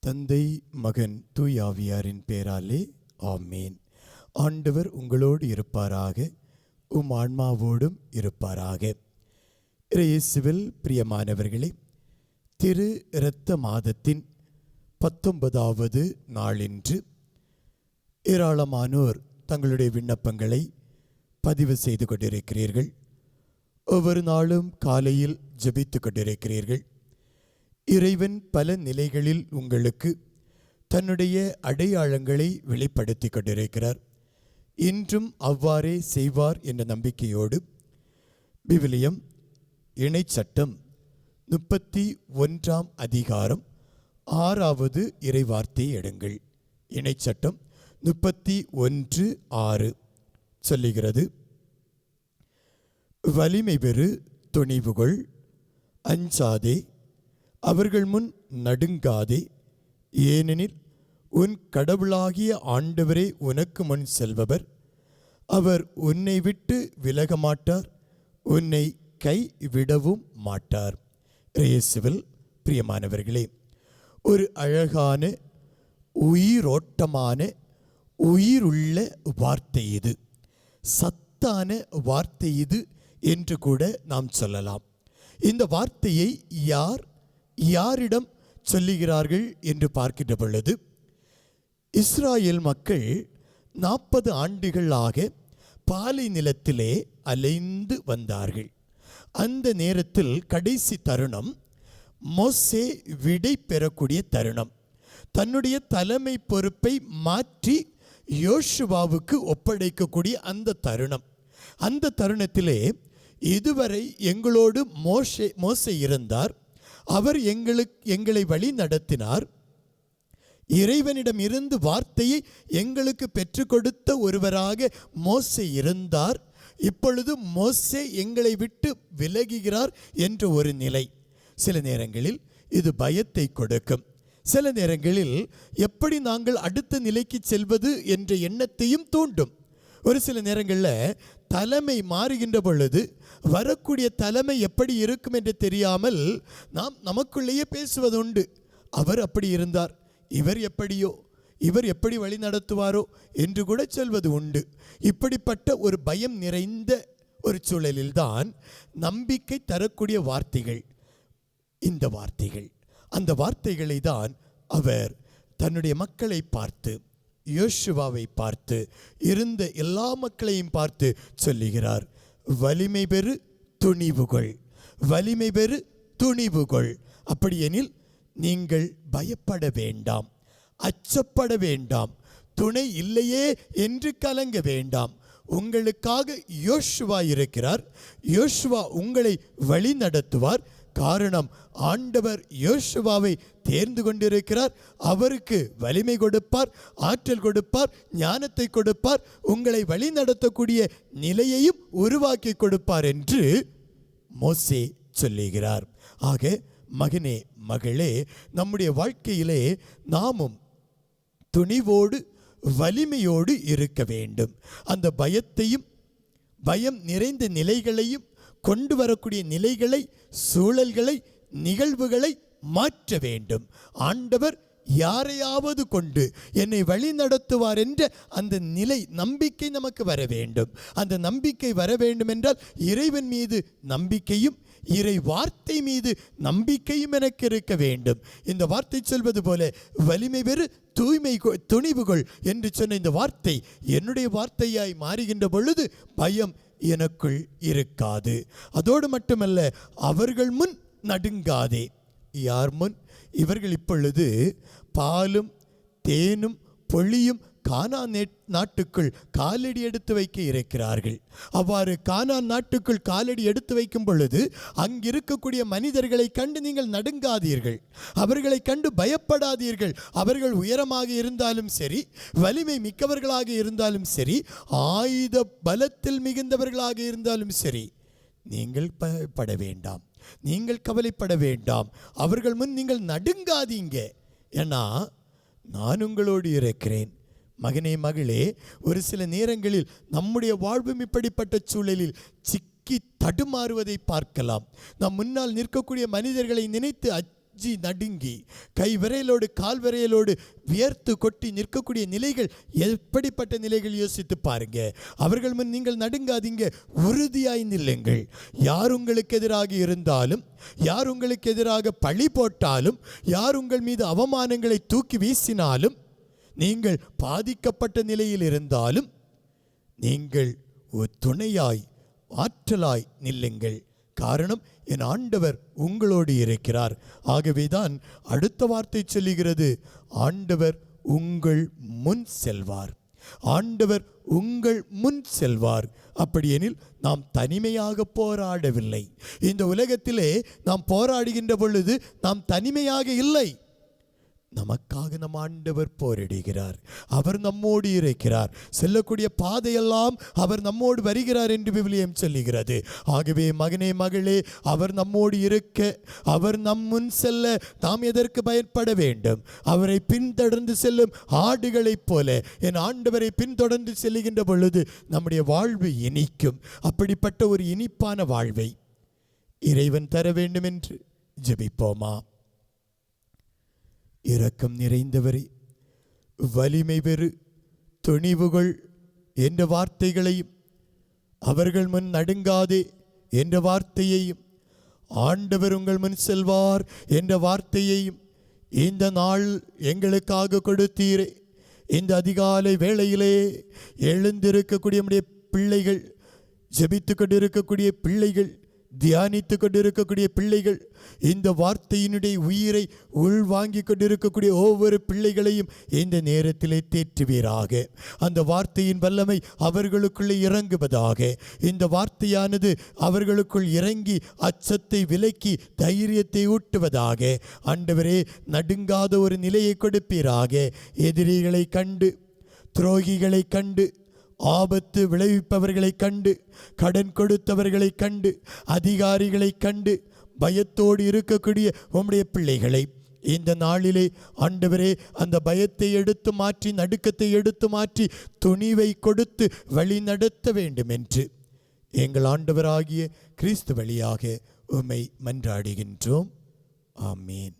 தந்தை மகன் தூய் ஆவியாரின் பேராலே ஆமேன். ஆண்டவர் உங்களோடு இருப்பாராக, உம் ஆன்மாவோடும் இருப்பாராக. இயேசுவில் பிரியமானவர்களே, திரு இரத்த மாதத்தின் 19வது நாளின்று ஏராளமானோர் தங்களுடைய விண்ணப்பங்களை பதிவு செய்து கொண்டிருக்கிறீர்கள். ஒவ்வொரு நாளும் காலையில் ஜெபித்து கொண்டிருக்கிறீர்கள். இறைவன் பல நிலைகளில் உங்களுக்கு தன்னுடைய அடையாளங்களை வெளிப்படுத்தி கொண்டிருக்கிறார். இன்றும் அவ்வாறே செய்வார் என்ற நம்பிக்கையோடு விவிலியம் இணைச்சட்டம் 31ஆம் அதிகாரம் 6வது இறைவார்த்தையை எடுங்கள். இணைச்சட்டம் 31:6 சொல்லுகிறது: வலிமை பெறு, துணிவுகொள், அஞ்சாதே, அவர்கள் முன் நடுங்காதே, ஏனெனில் உன் கடவுளாகிய ஆண்டவரே உனக்கு முன் செல்பவர். அவர் உன்னை விட்டு விலக மாட்டார், உன்னை கைவிடவும் மாட்டார். இயேசுவில் பிரியமானவர்களே, ஒரு அழகான உயிரோட்டமான உயிருள்ள வார்த்தை இது, சத்தான வார்த்தை இது என்று கூட நாம் சொல்லலாம். இந்த வார்த்தையை யாரிடம் சொல்லுகிறார்கள் என்று பார்க்கின்ற பொழுது, இஸ்ராயேல் மக்கள் 40 ஆண்டுகளாக பாலை நிலத்திலே அலைந்து வந்தார்கள். அந்த நேரத்தில் கடைசி தருணம் மோசே விடை பெறக்கூடிய தருணம். தன்னுடைய தலைமை பொறுப்பை மாற்றி யோசுவாவுக்கு ஒப்படைக்கக்கூடிய அந்த தருணம். அந்த தருணத்திலே இதுவரை எங்களோடு மோசே இருந்தார், அவர் எங்களை வழி நடத்தினார், இறைவனிடம் இருந்து வார்த்தையை எங்களுக்கு பெற்றுக் கொடுத்த ஒருவராக மோசே இருந்தார். இப்பொழுது மோசே எங்களை விட்டு விலகுகிறார் என்ற ஒரு நிலை. சில நேரங்களில் இது பயத்தை கொடுக்கும். சில நேரங்களில் எப்படி நாங்கள் அடுத்த நிலைக்கு செல்வது என்ற எண்ணத்தையும் தூண்டும். ஒரு சில நேரங்களில் தலைமை மாறுகின்ற பொழுது வரக்கூடிய தலைமை எப்படி இருக்கும் என்று தெரியாமல் நாம் நமக்குள்ளேயே பேசுவதுண்டு. அவர் அப்படி இருந்தார், இவர் எப்படியோ, இவர் எப்படி வழி நடத்துவாரோ என்று கூட சொல்வது உண்டு. இப்படிப்பட்ட ஒரு பயம் நிறைந்த ஒரு சூழலில்தான் நம்பிக்கை தரக்கூடிய வார்த்தைகள் இந்த வார்த்தைகள். அந்த வார்த்தைகளை தான் அவர் தன்னுடைய மக்களை பார்த்து, யோசுவாவை பார்த்து, இருந்த எல்லா மக்களையும் பார்த்து சொல்லுகிறார்: வலிமை பெறு, துணிவுகொள், வலிமை பெறு, துணிவுகொள். அப்படியெனில் நீங்கள் பயப்பட வேண்டாம், அச்சப்பட வேண்டாம், துணை இல்லையே என்று கலங்க வேண்டாம். உங்களுக்காக யோசுவா இருக்கிறார், யோசுவா உங்களை வழி நடத்துவார். காரணம், ஆண்டவர் யோசுவாவை தேர்ந்து கொண்டிருக்கிறார். அவருக்கு வலிமை கொடுப்பார், ஆற்றல் கொடுப்பார், ஞானத்தை கொடுப்பார், உங்களை வழி நடத்தக்கூடிய நிலையையும் உருவாக்கி கொடுப்பார் என்று மோசே சொல்லுகிறார். ஆக மகனே, மகளே, நம்முடைய வாழ்க்கையிலே நாமும் துணிவோடு வலிமையோடு இருக்க வேண்டும். அந்த பயத்தையும் பயம் நிறைந்த நிலைகளையும் கொண்டு வரக்கூடிய நிலைகளை, சூழல்களை, நிகழ்வுகளை மாற்ற வேண்டும். ஆண்டவர் யாரையாவது கொண்டு என்னை வழி நடத்துவார் என்ற அந்த நிலை, நம்பிக்கை நமக்கு வர வேண்டும். அந்த நம்பிக்கை வர வேண்டும் என்றால் இறைவன் மீது நம்பிக்கையும் இறை வார்த்தை மீது நம்பிக்கையும் எனக்கு இருக்க வேண்டும். இந்த வார்த்தை சொல்வது போல வலிமை பெறு, துணிவுகொள் என்று சொன்ன இந்த வார்த்தை என்னுடைய வார்த்தையாய் மாறுகின்ற பொழுது பயம் எனக்குள் இருக்காது. அதோடு மட்டுமல்ல, அவர்கள் முன் நடுங்காதே. யார் முன்? இவர்கள் இப்பொழுது பாலும் தேனும் பொழியும் கானான் நாட்டுக்குள் காலடி எடுத்து வைக்க இருக்கிறார்கள். அவ்வாறு கானான் நாட்டுக்குள் காலடி எடுத்து வைக்கும் பொழுது அங்கிருக்கக்கூடிய மனிதர்களை கண்டு நீங்கள் நடுங்காதீர்கள், அவர்களை கண்டு பயப்படாதீர்கள். அவர்கள் உயரமாக இருந்தாலும் சரி, வலிமை மிக்கவர்களாக இருந்தாலும் சரி, ஆயுத பலத்தில் மிகுந்தவர்களாக இருந்தாலும் சரி, நீங்கள் பயப்பட வேண்டாம், நீங்கள் கவலைப்பட வேண்டாம். அவர்கள் முன் நீங்கள் நடுங்காதீங்க, ஏன்னா நான் உங்களோடு இருக்கிறேன். மகனே, மகளே, ஒரு சில நேரங்களில் நம்முடைய வாழ்வும் இப்படிப்பட்ட சூழலில் சிக்கி தடுமாறுவதை பார்க்கலாம். நம் முன்னால் நிற்கக்கூடிய மனிதர்களை நினைத்து அஞ்சி நடுங்கி கை விரையிலோடு கால் விரையிலோடு வியர்த்து கொட்டி நிற்கக்கூடிய நிலைகள் எப்படிப்பட்ட நிலைகள் யோசித்து பாருங்க. அவர்கள் முன் நீங்கள் நடுங்காதீங்க, உறுதியாய் நில்லுங்கள். யார் உங்களுக்கு எதிராக இருந்தாலும், யார் உங்களுக்கு எதிராக பழி போட்டாலும், யார் உங்கள் மீது அவமானங்களை தூக்கி வீசினாலும், நீங்கள் பாதிக்கப்பட்ட நிலையில் இருந்தாலும் நீங்கள் ஒரு துணையாய் ஆற்றலாய் நில்லுங்கள். காரணம், என் ஆண்டவர் உங்களோடு இருக்கிறார். ஆகவேதான் அடுத்த வார்த்தை சொல்லுகிறது, ஆண்டவர் உங்கள் முன் செல்வார். ஆண்டவர் உங்கள் முன் செல்வார். அப்படியெனில் நாம் தனிமையாக போராடவில்லை. இந்த உலகத்திலே நாம் போராடுகின்ற பொழுது நாம் தனிமையாக இல்லை. நமக்காக நம் ஆண்டவர் போரிடுகிறார். அவர் நம்மோடு இருக்கிறார். செல்லக்கூடிய பாதையெல்லாம் அவர் நம்மோடு வருகிறார் என்று விவிலியம் சொல்லுகிறது. ஆகவே மகனே மகளே, அவர் நம்மோடு இருக்க, அவர் நம் முன் செல்ல நாம் எதற்கு பயப்பட வேண்டும்? அவரை பின்தொடர்ந்து செல்லும் ஆடுகளைப் போல என் ஆண்டவரை பின்தொடர்ந்து செல்லுகின்ற பொழுது நம்முடைய வாழ்வு இனிக்கும். அப்படிப்பட்ட ஒரு இனிப்பான வாழ்வை இறைவன் தர வேண்டும் என்று ஜெபிப்போமா? இரக்கம் நிறைந்தவரே, வலிமை பெறு, துணிவுகள் என்ற வார்த்தைகளையும், அவர்கள் முன் நடுங்காதே என்ற வார்த்தையையும், ஆண்டவர் உங்கள் முன் செல்வார் என்ற வார்த்தையையும் இந்த நாள் எங்களுக்காக கொடுத்தீரே. இந்த அதிகாலை வேளையிலே எழுந்திருக்கக்கூடிய நம்முடைய பிள்ளைகள், ஜெபித்து கொண்டிருக்கக்கூடிய பிள்ளைகள், தியானித்து கொண்டிருக்கக்கூடிய பிள்ளைகள், இந்த வார்த்தையினுடைய உயிரை உள்வாங்கி கொண்டிருக்கக்கூடிய ஒவ்வொரு பிள்ளைகளையும் இந்த நேரத்திலே தேற்றுவீராக. அந்த வார்த்தையின் வல்லமை அவர்களுக்குள்ளே இறங்குவதாக. இந்த வார்த்தையானது அவர்களுக்குள் இறங்கி அச்சத்தை விலக்கி தைரியத்தை ஊட்டுவதாக. ஆண்டவரே, நடுங்காத ஒரு நிலையை கொடுப்பீராக. எதிரிகளை கண்டு, துரோகிகளை கண்டு, ஆபத்து விளைவிப்பவர்களை கண்டு, கடன் கொடுத்தவர்களை கண்டு, அதிகாரிகளை கண்டு பயத்தோடு இருக்கக்கூடிய உம்முடைய பிள்ளைகளை இந்த நாளிலே ஆண்டவரே, அந்த பயத்தை எடுத்து மாற்றி, நடுக்கத்தை எடுத்து மாற்றி, துணிவை கொடுத்து வழி நடத்த வேண்டும் என்று எங்கள் ஆண்டவராகிய கிறிஸ்து வழியாக உம்மை மன்றாடுகின்றோம். ஆமீன்.